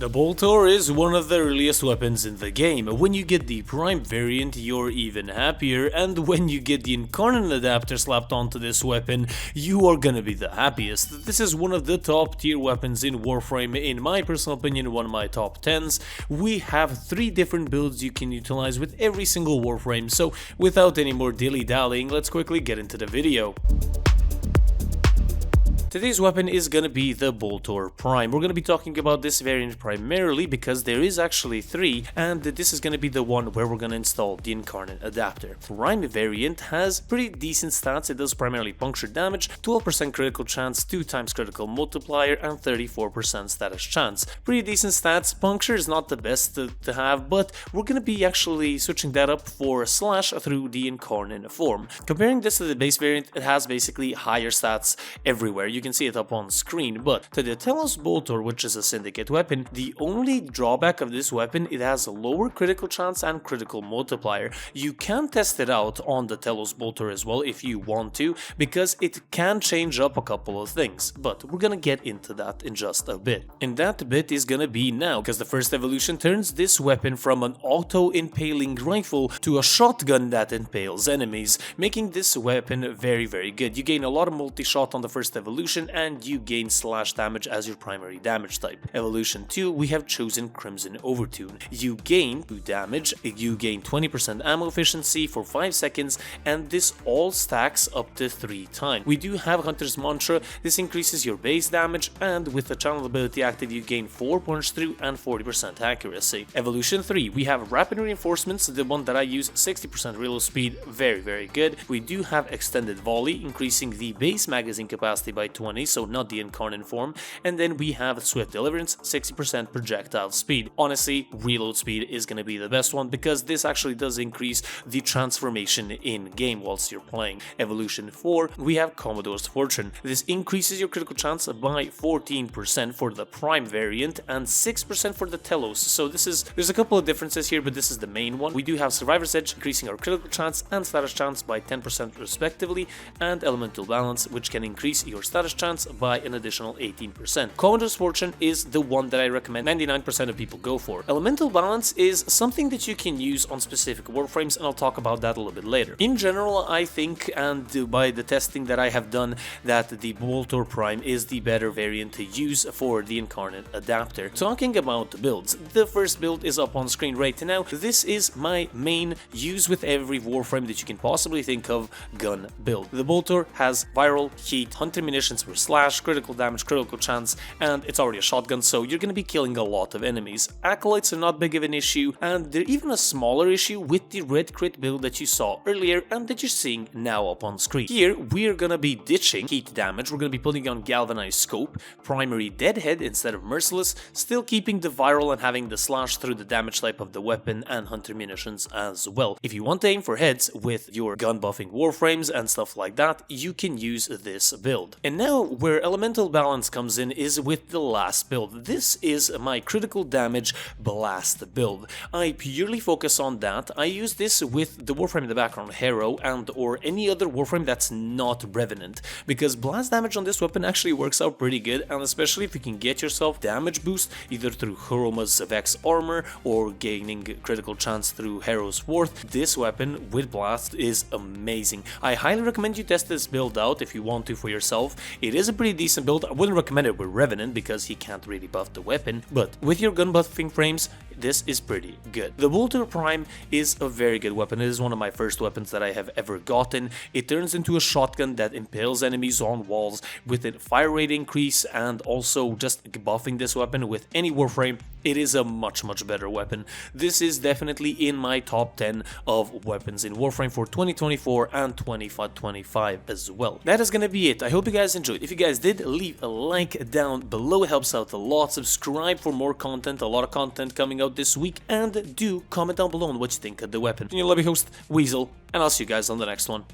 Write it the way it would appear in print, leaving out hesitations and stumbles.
The Boltor is one of the earliest weapons in the game. When you get the Prime variant, you're even happier, and when you get the Incarnon adapter slapped onto this weapon, you are gonna be the happiest. This is one of the top tier weapons in Warframe, in my personal opinion, one of my top 10s. We have 3 different builds you can utilize with every single Warframe, so without any more dilly-dallying, let's quickly get into the video. Today's weapon is gonna be the Boltor Prime. We're gonna be talking about this variant primarily because there is actually 3, and this is gonna be the one where we're gonna install the Incarnon adapter. Prime variant has pretty decent stats. It does primarily puncture damage, 12% critical chance, 2 times critical multiplier, and 34% status chance. Pretty decent stats. Puncture is not the best to have, but we're gonna be actually switching that up for slash through the Incarnon form. Comparing this to the base variant, it has basically higher stats everywhere. You can see it up on screen, but to the Telos Boltor, which is a syndicate weapon, the only drawback of this weapon, it has a lower critical chance and critical multiplier. You can test it out on the Telos Boltor as well if you want to, because it can change up a couple of things, but we're gonna get into that in just a bit. And that bit is gonna be now, because the first evolution turns this weapon from an auto-impaling rifle to a shotgun that impales enemies, making this weapon very good. You gain a lot of multi-shot on the first evolution, and you gain slash damage as your primary damage type. Evolution 2, we have chosen Crimson Overtune. You gain 2 damage, you gain 20% ammo efficiency for 5 seconds, and this all stacks up to 3 times. We do have Hunter's Mantra. This increases your base damage, and with the channel ability active, you gain 4 punch through and 40% accuracy. Evolution 3, we have Rapid Reinforcements, the one that I use, 60% reload speed, very good. We do have Extended Volley, increasing the base magazine capacity by 20, so not the Incarnon form, and then we have Swift Deliverance, 60% projectile speed. Honestly, reload speed is going to be the best one because this actually does increase the transformation in game whilst you're playing. Evolution 4, we have Commodore's Fortune. This increases your critical chance by 14% for the Prime variant and 6% for the Telos, so there's a couple of differences here, but this is the main one. We do have Survivor's Edge, increasing our critical chance and status chance by 10% respectively, and Elemental Balance, which can increase your status chance by an additional 18%. Commodore's Fortune is the one that I recommend 99% of people go for. Elemental Balance is something that you can use on specific Warframes, and I'll talk about that a little bit later. In general, I think, and by the testing that I have done, that the Boltor Prime is the better variant to use for the Incarnon adapter. Talking about builds, the first build is up on screen right now. This is my main use with every Warframe that you can possibly think of gun build. The Boltor has viral, heat, hunter munitions for slash, critical damage, critical chance, and it's already a shotgun, so you're gonna be killing a lot of enemies. Acolytes are not big of an issue, and they're even a smaller issue with the red crit build that you saw earlier and that you're seeing now up on screen. Here, we're gonna be ditching heat damage, we're gonna be putting on Galvanized Scope, primary Deadhead instead of Merciless, still keeping the viral and having the slash through the damage type of the weapon and hunter munitions as well. If you want to aim for heads with your gun buffing Warframes and stuff like that, you can use this build. And now, where Elemental Balance comes in is with the last build. This is my critical damage blast build. I purely focus on that. I use this with the Warframe in the background, Hero, and or any other Warframe that's not Revenant, because blast damage on this weapon actually works out pretty good, and especially if you can get yourself damage boost either through Chroma's Vex armor or gaining critical chance through Hero's Worth, this weapon with blast is amazing. I highly recommend you test this build out if you want to for yourself. It is a pretty decent build. I wouldn't recommend it with Revenant because he can't really buff the weapon, but with your gun buffing frames, this is pretty good. The Boltor Prime is a very good weapon. It is one of my first weapons that I have ever gotten. It turns into a shotgun that impales enemies on walls with a fire rate increase, and also just buffing this weapon with any Warframe, it is a much better weapon. This is definitely in my top 10 of weapons in Warframe for 2024 and 2025 as well. That is gonna be it. I hope you guys enjoyed. If you guys did, leave a like down below. It helps out a lot. Subscribe for more content, a lot of content coming out this week, and do comment down below on what you think of the weapon. Your lovely host, Weasel, and I'll see you guys on the next one.